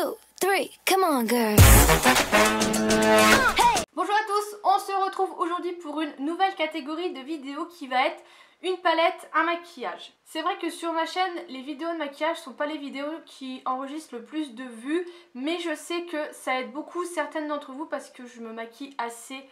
2, 3, come on girl. Bonjour à tous, on se retrouve aujourd'hui pour une nouvelle catégorie de vidéos qui va être une palette, un maquillage. C'est vrai que sur ma chaîne, les vidéos de maquillage sont pas les vidéos qui enregistrent le plus de vues, mais je sais que ça aide beaucoup certaines d'entre vous parce que je me maquille assez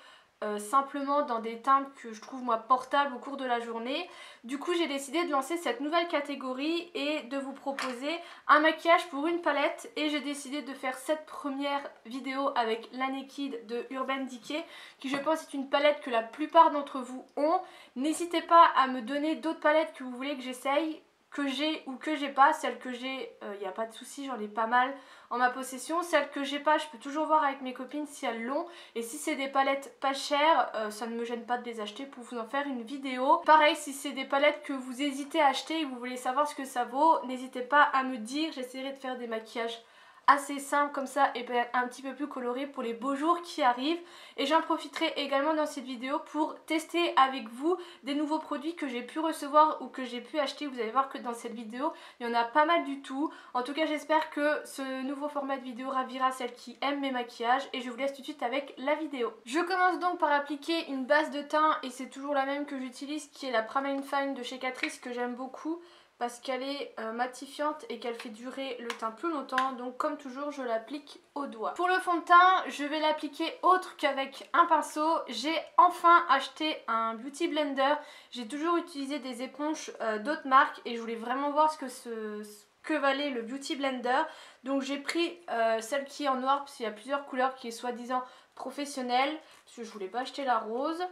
simplement dans des teintes que je trouve moi portables au cours de la journée. Du coup j'ai décidé de lancer cette nouvelle catégorie et de vous proposer un maquillage pour une palette, et j'ai décidé de faire cette première vidéo avec la Naked de Urban Decay qui je pense est une palette que la plupart d'entre vous ont. N'hésitez pas à me donner d'autres palettes que vous voulez que j'essaye, que j'ai ou que j'ai pas. Celles que j'ai, il n'y a pas de souci, j'en ai pas mal en ma possession. Celles que j'ai pas, je peux toujours voir avec mes copines si elles l'ont. Et si c'est des palettes pas chères, ça ne me gêne pas de les acheter pour vous en faire une vidéo. Pareil, si c'est des palettes que vous hésitez à acheter et que vous voulez savoir ce que ça vaut, n'hésitez pas à me dire. J'essaierai de faire des maquillages assez simple comme ça et peut-être un petit peu plus coloré pour les beaux jours qui arrivent. Et j'en profiterai également dans cette vidéo pour tester avec vous des nouveaux produits que j'ai pu recevoir ou que j'ai pu acheter. Vous allez voir que dans cette vidéo il y en a pas mal du tout. En tout cas j'espère que ce nouveau format de vidéo ravira celles qui aiment mes maquillages, et je vous laisse tout de suite avec la vidéo. Je commence donc par appliquer une base de teint, et c'est toujours la même que j'utilise, qui est la Praline Fine de chez Catrice, que j'aime beaucoup parce qu'elle est matifiante et qu'elle fait durer le teint plus longtemps. Donc comme toujours je l'applique au doigt. Pour le fond de teint je vais l'appliquer autre qu'avec un pinceau. J'ai enfin acheté un beauty blender. J'ai toujours utilisé des éponges d'autres marques et je voulais vraiment voir ce que valait le beauty blender. Donc j'ai pris celle qui est en noir parce qu'il y a plusieurs couleurs, qui est soi-disant professionnelle parce que je voulais pas acheter la rose.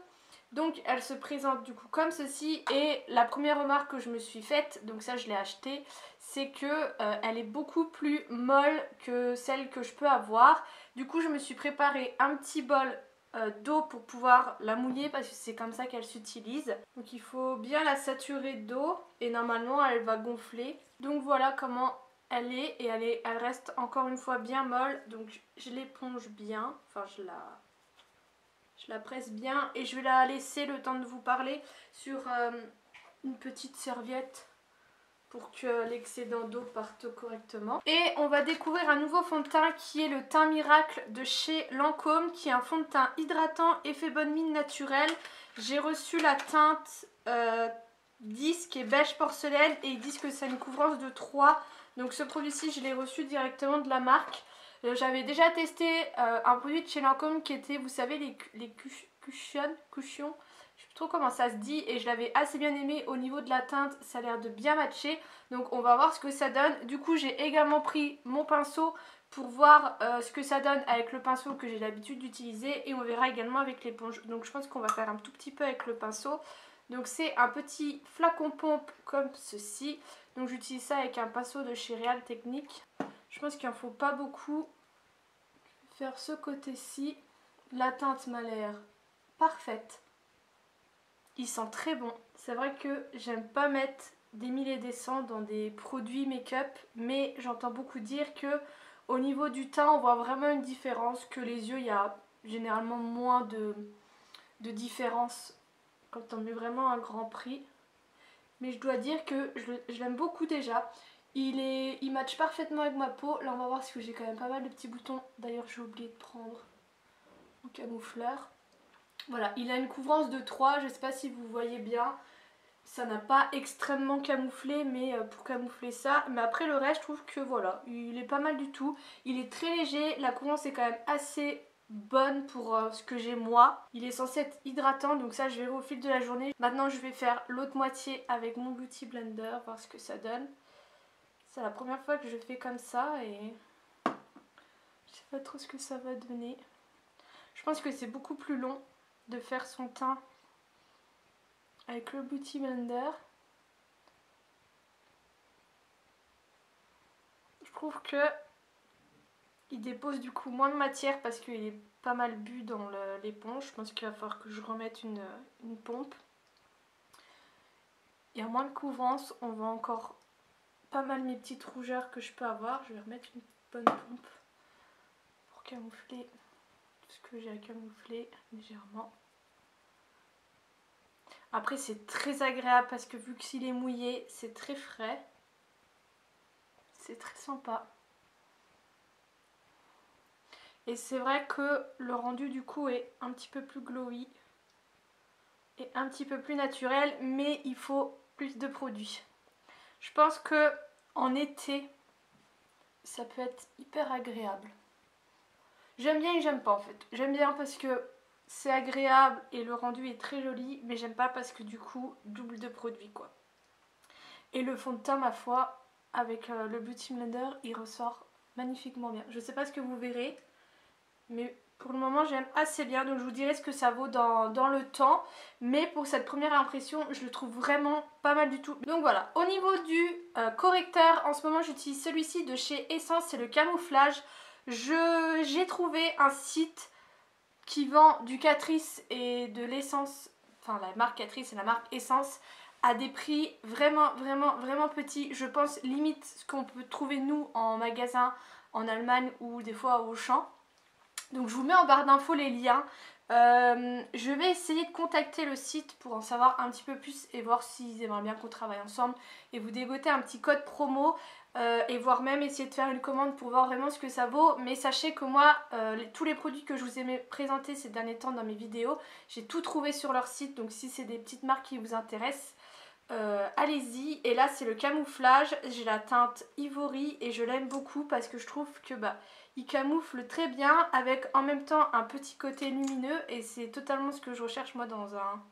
Donc elle se présente du coup comme ceci, et la première remarque que je me suis faite, donc ça je l'ai acheté, c'est que elle est beaucoup plus molle que celle que je peux avoir. Du coup je me suis préparé un petit bol d'eau pour pouvoir la mouiller parce que c'est comme ça qu'elle s'utilise. Donc il faut bien la saturer d'eau et normalement elle va gonfler. Donc voilà comment elle est, et elle reste encore une fois bien molle. Donc je l'éponge bien, enfin je la presse bien, et je vais la laisser le temps de vous parler sur une petite serviette pour que l'excédent d'eau parte correctement. Et on va découvrir un nouveau fond de teint qui est le Teint Miracle de chez Lancôme, qui est un fond de teint hydratant, effet bonne mine naturel. J'ai reçu la teinte 10 qui est beige porcelaine, et ils disent que c'est une couvrance de 3. Donc ce produit-ci je l'ai reçu directement de la marque. J'avais déjà testé un produit de chez Lancôme qui était, vous savez, les cushions, je sais plus trop comment ça se dit, et je l'avais assez bien aimé. Au niveau de la teinte ça a l'air de bien matcher, donc on va voir ce que ça donne. Du coup j'ai également pris mon pinceau pour voir ce que ça donne avec le pinceau que j'ai l'habitude d'utiliser, et on verra également avec l'éponge. Donc je pense qu'on va faire un tout petit peu avec le pinceau. Donc c'est un petit flacon pompe comme ceci. Donc j'utilise ça avec un pinceau de chez Real Technique. Je pense qu'il n'en faut pas beaucoup. Je vais faire ce côté-ci. La teinte m'a l'air parfaite. Il sent très bon. C'est vrai que j'aime pas mettre des mille et des cents dans des produits make-up, mais j'entends beaucoup dire que au niveau du teint on voit vraiment une différence, que les yeux il y a généralement moins de différence quand on met vraiment un grand prix. Mais je dois dire que je l'aime beaucoup déjà. Il match parfaitement avec ma peau. Là on va voir parce que j'ai quand même pas mal de petits boutons. D'ailleurs j'ai oublié de prendre mon camoufleur. Voilà, il a une couvrance de 3. Je sais pas si vous voyez bien. Ça n'a pas extrêmement camouflé, mais pour camoufler ça. Mais après le reste je trouve que voilà, il est pas mal du tout. Il est très léger. La couvrance est quand même assez bonne pour ce que j'ai moi. Il est censé être hydratant, donc ça je verrai au fil de la journée. Maintenant je vais faire l'autre moitié avec mon beauty blender, voir ce que ça donne. C'est la première fois que je fais comme ça et je sais pas trop ce que ça va donner. Je pense que c'est beaucoup plus long de faire son teint avec le beauty blender. Je trouve que il dépose du coup moins de matière parce qu'il est pas mal bu dans l'éponge. Je pense qu'il va falloir que je remette une pompe. Il y a moins de couvrance, on voit encore pas mal mes petites rougeurs que je peux avoir. Je vais remettre une bonne pompe pour camoufler tout ce que j'ai à camoufler légèrement. Après c'est très agréable parce que vu qu'il est mouillé, c'est très frais. C'est très sympa. Et c'est vrai que le rendu du coup est un petit peu plus glowy et un petit peu plus naturel, mais il faut plus de produits. Je pense que en été, ça peut être hyper agréable. J'aime bien et j'aime pas en fait. J'aime bien parce que c'est agréable et le rendu est très joli, mais j'aime pas parce que du coup, double de produits quoi. Et le fond de teint, ma foi, avec le Beauty Blender, il ressort magnifiquement bien. Je sais pas ce que vous verrez, mais pour le moment j'aime assez bien, donc je vous dirai ce que ça vaut dans le temps. Mais pour cette première impression, je le trouve vraiment pas mal du tout. Donc voilà, au niveau du correcteur, en ce moment j'utilise celui-ci de chez Essence, c'est le camouflage. J'ai trouvé un site qui vend du Catrice et de l'essence, enfin la marque Catrice et la marque Essence, à des prix vraiment petits. Je pense limite ce qu'on peut trouver nous en magasin en Allemagne ou des fois au Auchan. Donc je vous mets en barre d'infos les liens. Je vais essayer de contacter le site pour en savoir un petit peu plus et voir s'ils aimeraient bien qu'on travaille ensemble et vous dégoter un petit code promo et voire même essayer de faire une commande pour voir vraiment ce que ça vaut. Mais sachez que moi, tous les produits que je vous ai présentés ces derniers temps dans mes vidéos, j'ai tout trouvé sur leur site. Donc si c'est des petites marques qui vous intéressent, allez-y. Et là c'est le camouflage, j'ai la teinte Ivory et je l'aime beaucoup parce que je trouve que il camoufle très bien avec en même temps un petit côté lumineux et c'est totalement ce que je recherche moi dans un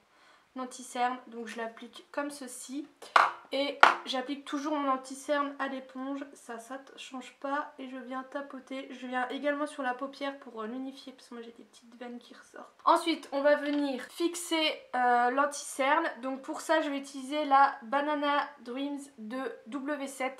anti-cerne. Donc je l'applique comme ceci et j'applique toujours mon anti-cerne à l'éponge, ça ne change pas et je viens tapoter. Je viens également sur la paupière pour l'unifier parce que moi j'ai des petites veines qui ressortent. Ensuite on va venir fixer l'anti-cerne, donc pour ça je vais utiliser la Banana Dreams de W7.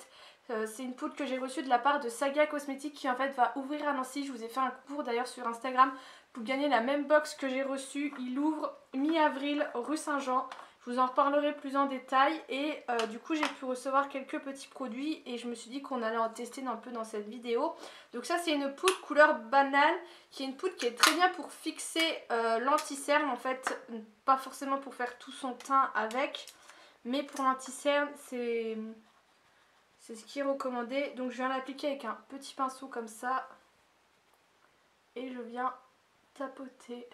C'est une poudre que j'ai reçue de la part de Saga Cosmétiques qui en fait va ouvrir à Nancy. Je vous ai fait un concours d'ailleurs sur Instagram pour gagner la même box que j'ai reçue. Il ouvre mi-avril rue Saint-Jean. Je vous en reparlerai plus en détail et du coup j'ai pu recevoir quelques petits produits et je me suis dit qu'on allait en tester un peu dans cette vidéo. Donc ça c'est une poudre couleur banane qui est une poudre qui est très bien pour fixer l'anti-cerne en fait. Pas forcément pour faire tout son teint avec, mais pour l'anti-cerne c'est ce qui est recommandé. Donc je viens l'appliquer avec un petit pinceau comme ça et je viens tapoter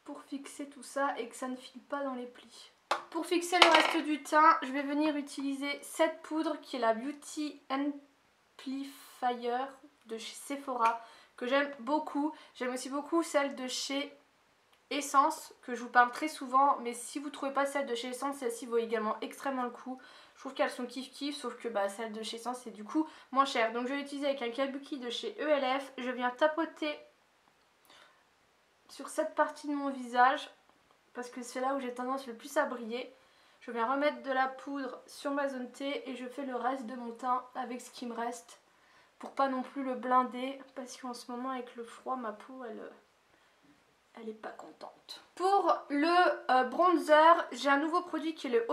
pour fixer tout ça et que ça ne file pas dans les plis. Pour fixer le reste du teint, je vais venir utiliser cette poudre qui est la Beauty Amplifier de chez Sephora que j'aime beaucoup. J'aime aussi beaucoup celle de chez Essence que je vous parle très souvent, mais si vous ne trouvez pas celle de chez Essence, celle-ci vaut également extrêmement le coup. Je trouve qu'elles sont kiff sauf que celle de chez Essence c'est du coup moins cher. Donc je vais utiliser avec un kabuki de chez ELF. Je viens tapoter sur cette partie de mon visage parce que c'est là où j'ai tendance le plus à briller. Je viens remettre de la poudre sur ma zone T et je fais le reste de mon teint avec ce qui me reste pour pas non plus le blinder parce qu'en ce moment avec le froid ma peau elle est pas contente. Pour le bronzer, j'ai un nouveau produit qui est le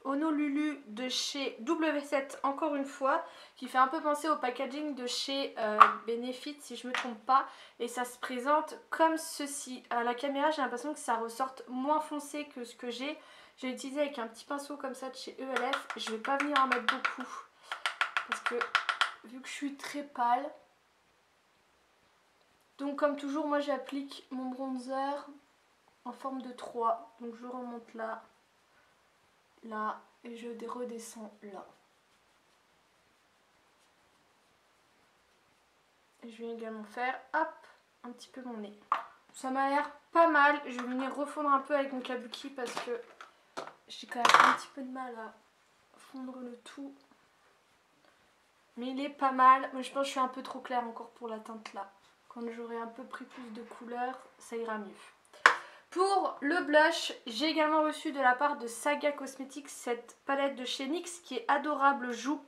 Honolulu de chez W7 encore une fois, qui fait un peu penser au packaging de chez Benefit si je me trompe pas, et ça se présente comme ceci. À la caméra j'ai l'impression que ça ressorte moins foncé que ce que j'ai. J'ai utilisé avec un petit pinceau comme ça de chez ELF, je vais pas venir en mettre beaucoup parce que vu que je suis très pâle. Donc comme toujours moi j'applique mon bronzer en forme de 3, donc je remonte là, là et je redescends là. Et je vais également faire hop un petit peu mon nez. Ça m'a l'air pas mal, je vais venir refondre un peu avec mon kabuki parce que j'ai quand même un petit peu de mal à fondre le tout. Mais il est pas mal, mais je pense que je suis un peu trop claire encore pour la teinte là. Quand j'aurai un peu pris plus de couleur, ça ira mieux. Pour le blush, j'ai également reçu de la part de Saga Cosmetics cette palette de chez NYX qui est Adorable Joue,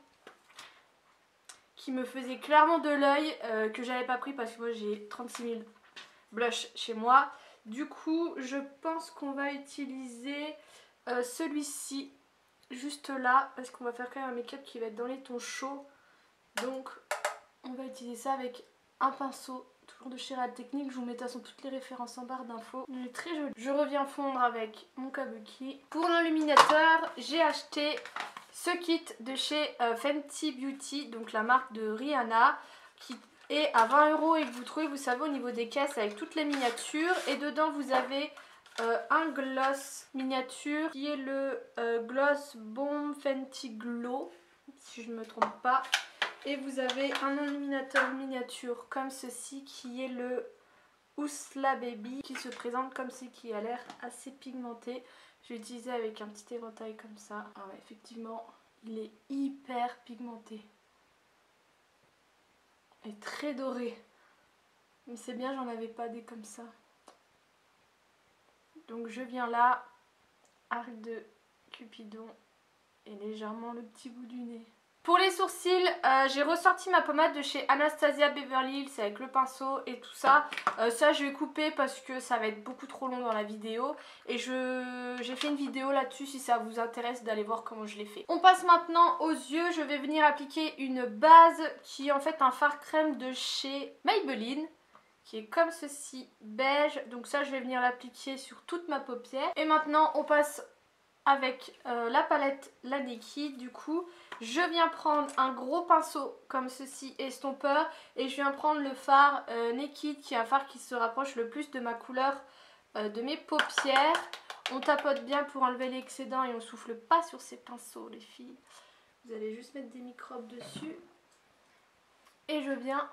qui me faisait clairement de l'œil, que j'avais pas pris parce que moi j'ai 36 000 blushs chez moi. Du coup, je pense qu'on va utiliser celui-ci juste là parce qu'on va faire quand même un make-up qui va être dans les tons chauds. Donc on va utiliser ça avec un pinceau toujours de chez Real Techniques. Je vous mets de toute façon toutes les réfences en barre d'infos. Il est très joli. Je reviens fondre avec mon kabuki. Pour l'illuminateur, j'ai acheté ce kit de chez Fenty Beauty, donc la marque de Rihanna, qui et à 20 € et que vous trouvez, vous savez, au niveau des caisses avec toutes les miniatures. Et dedans vous avez un gloss miniature qui est le Gloss Bomb Fenty Glow, si je ne me trompe pas. Et vous avez un illuminateur miniature comme ceci qui est le Ousla Baby, qui se présente comme ceci, qui a l'air assez pigmenté. Je l'ai utilisé avec un petit éventail comme ça. Ah ouais, effectivement, il est hyper pigmenté. Et très doré. Mais c'est bien, j'en avais pas des comme ça. Donc je viens là, arc de Cupidon et légèrement le petit bout du nez. Pour les sourcils, j'ai ressorti ma pommade de chez Anastasia Beverly Hills avec le pinceau et tout ça. Ça je vais couper parce que ça va être beaucoup trop long dans la vidéo. Et j'ai fait une vidéo là-dessus si ça vous intéresse d'aller voir comment je l'ai fait. On passe maintenant aux yeux. Je vais venir appliquer une base qui est en fait un fard crème de chez Maybelline, qui est comme ceci, beige. Donc ça je vais venir l'appliquer sur toute ma paupière. Et maintenant on passe avec la palette La Naked. Du coup je viens prendre un gros pinceau comme ceci, estompeur, et je viens prendre le fard Naked, qui est un fard qui se rapproche le plus de ma couleur de mes paupières. On tapote bien pour enlever l'excédent et on souffle pas sur ces pinceaux les filles. Vous allez juste mettre des microbes dessus. Et je viens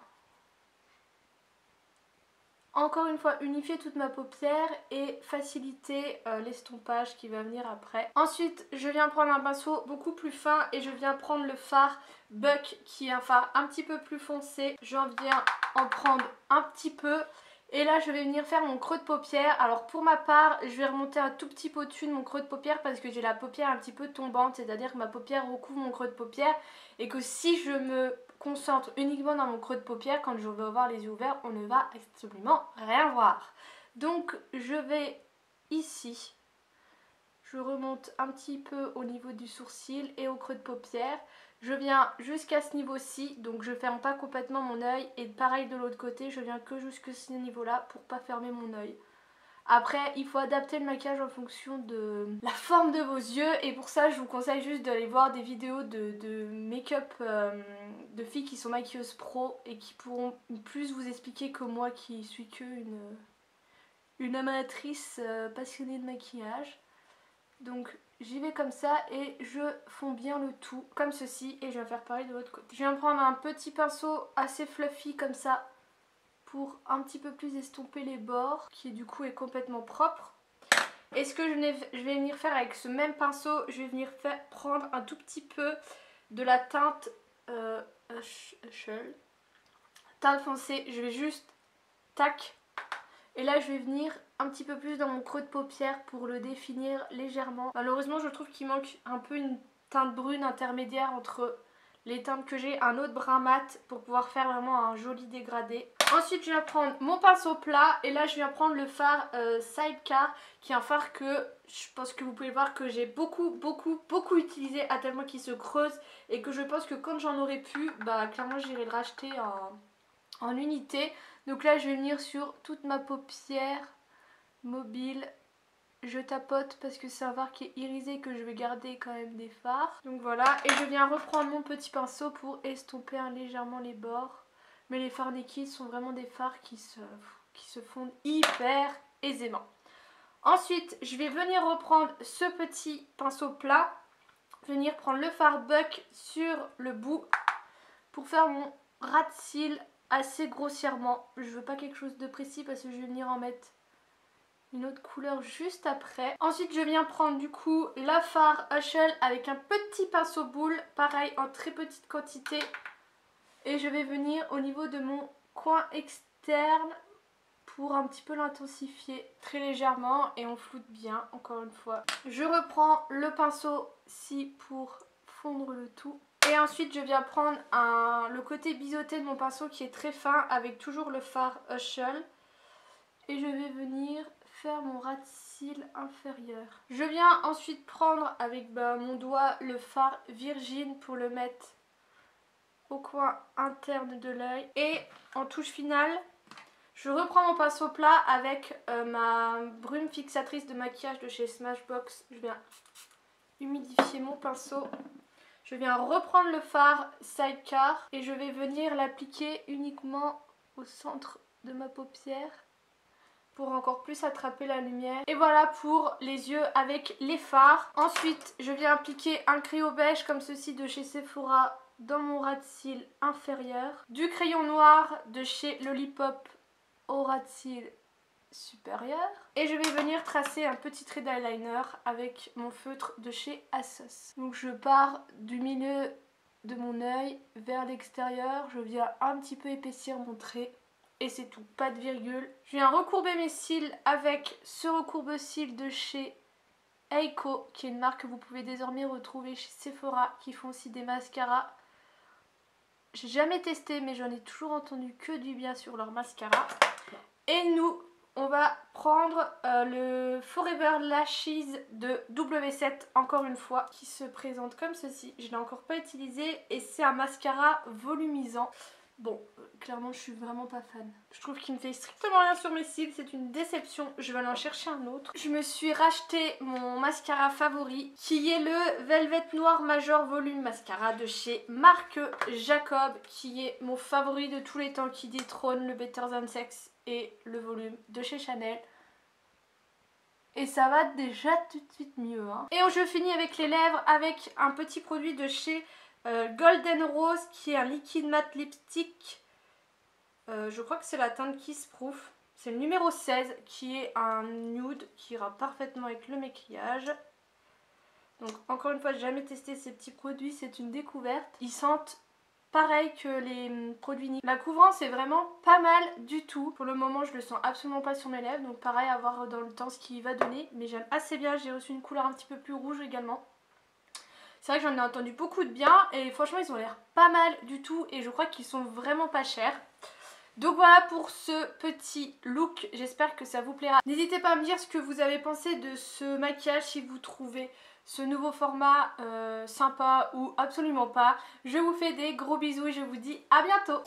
encore une fois unifier toute ma paupière et faciliter l'estompage qui va venir après. Ensuite je viens prendre un pinceau beaucoup plus fin et je viens prendre le fard Buck, qui est un fard un petit peu plus foncé. J'en viens en prendre un petit peu. Et là je vais venir faire mon creux de paupière. Alors pour ma part je vais remonter un tout petit peu au-dessus de mon creux de paupière parce que j'ai la paupière un petit peu tombante. C'est-à-dire que ma paupière recouvre mon creux de paupière. Et que si je me concentre uniquement dans mon creux de paupière, quand je vais avoir les yeux ouverts, on ne va absolument rien voir. Donc je vais ici, je remonte un petit peu au niveau du sourcil et au creux de paupière. Je viens jusqu'à ce niveau-ci, donc je ferme pas complètement mon œil. Et pareil de l'autre côté, je viens que jusqu'à ce niveau-là pour pas fermer mon œil. Après, il faut adapter le maquillage en fonction de la forme de vos yeux. Et pour ça, je vous conseille juste d'aller voir des vidéos de make-up de filles qui sont maquilleuses pro et qui pourront plus vous expliquer que moi qui suis que une amatrice passionnée de maquillage. Donc j'y vais comme ça et je fonds bien le tout comme ceci. Et je vais faire pareil de l'autre côté. Je viens prendre un petit pinceau assez fluffy comme ça, pour un petit peu plus estomper les bords, qui du coup est complètement propre. Et ce que je vais venir faire avec ce même pinceau, je vais venir prendre un tout petit peu de la teinte teinte foncée. Je vais juste tac. Et là je vais venir un petit peu plus dans mon creux de paupière pour le définir légèrement. Malheureusement je trouve qu'il manque un peu une teinte brune intermédiaire entre les teintes que j'ai, un autre brun mat pour pouvoir faire vraiment un joli dégradé. Ensuite je viens prendre mon pinceau plat et là je viens prendre le fard Sidecar, qui est un fard que je pense que vous pouvez voir que j'ai beaucoup utilisé, à tel point qu'il se creuse, et que je pense que quand j'en aurai plus, bah clairement j'irai le racheter en unité. Donc là je vais venir sur toute ma paupière mobile. Je tapote parce que c'est un fard qui est irisé, que je vais garder quand même des fards. Donc voilà, et je viens reprendre mon petit pinceau pour estomper légèrement les bords. Mais les fards Naked sont vraiment des fards qui se fondent hyper aisément. Ensuite, je vais venir reprendre ce petit pinceau plat, venir prendre le fard Buck sur le bout pour faire mon ras de cils assez grossièrement. Je veux pas quelque chose de précis parce que je vais venir en mettre une autre couleur juste après. Ensuite je viens prendre du coup la fard Hushel avec un petit pinceau boule, pareil en très petite quantité, et je vais venir au niveau de mon coin externe pour un petit peu l'intensifier très légèrement, et on floute bien encore une fois. Je reprends le pinceau-ci pour fondre le tout. Et ensuite je viens prendre le côté biseauté de mon pinceau qui est très fin avec toujours le fard Hushel. Et je vais venir faire mon ras de cils inférieur. Je viens ensuite prendre avec mon doigt le fard Virgin pour le mettre au coin interne de l'œil. Et en touche finale, je reprends mon pinceau plat avec ma brume fixatrice de maquillage de chez Smashbox. Je viens humidifier mon pinceau. Je viens reprendre le fard Sidecar et je vais venir l'appliquer uniquement au centre de ma paupière pour encore plus attraper la lumière. Et voilà pour les yeux avec les fards. Ensuite, je viens appliquer un crayon beige comme ceci de chez Sephora dans mon ras de cils inférieur. Du crayon noir de chez Lollipop au ras de cils supérieur. Et je vais venir tracer un petit trait d'eyeliner avec mon feutre de chez Asos. Donc je pars du milieu de mon œil vers l'extérieur. Je viens un petit peu épaissir mon trait. Et c'est tout, pas de virgule. Je viens recourber mes cils avec ce recourbe-cils de chez Eiko, qui est une marque que vous pouvez désormais retrouver chez Sephora, qui font aussi des mascaras. J'ai jamais testé, mais j'en ai toujours entendu que du bien sur leur mascara. Et nous, on va prendre le Forever Lashes de W7, encore une fois, qui se présente comme ceci. Je ne l'ai encore pas utilisé et c'est un mascara volumisant. Bon, clairement je suis vraiment pas fan. Je trouve qu'il ne fait strictement rien sur mes cils, c'est une déception. Je vais aller en chercher un autre. Je me suis racheté mon mascara favori, qui est le Velvet Noir Major Volume Mascara de chez Marc Jacob, qui est mon favori de tous les temps, qui détrône le Better Than Sex et le volume de chez Chanel. Et ça va déjà tout de suite mieux. Hein. Et je finis avec les lèvres avec un petit produit de chez Golden Rose, qui est un liquide mat lipstick. Je crois que c'est la teinte Kiss Proof. C'est le numéro 16, qui est un nude qui ira parfaitement avec le maquillage. Donc encore une fois, j'ai jamais testé ces petits produits, c'est une découverte. Ils sentent pareil que les produits NYX. La couvrance est vraiment pas mal du tout. Pour le moment, je le sens absolument pas sur mes lèvres. Donc pareil, à voir dans le temps ce qu'il va donner. Mais j'aime assez bien. J'ai reçu une couleur un petit peu plus rouge également. C'est vrai que j'en ai entendu beaucoup de bien. Et franchement, ils ont l'air pas mal du tout. Et je crois qu'ils sont vraiment pas chers. Donc voilà pour ce petit look. J'espère que ça vous plaira. N'hésitez pas à me dire ce que vous avez pensé de ce maquillage. Si vous trouvez ce nouveau format sympa ou absolument pas. Je vous fais des gros bisous et je vous dis à bientôt.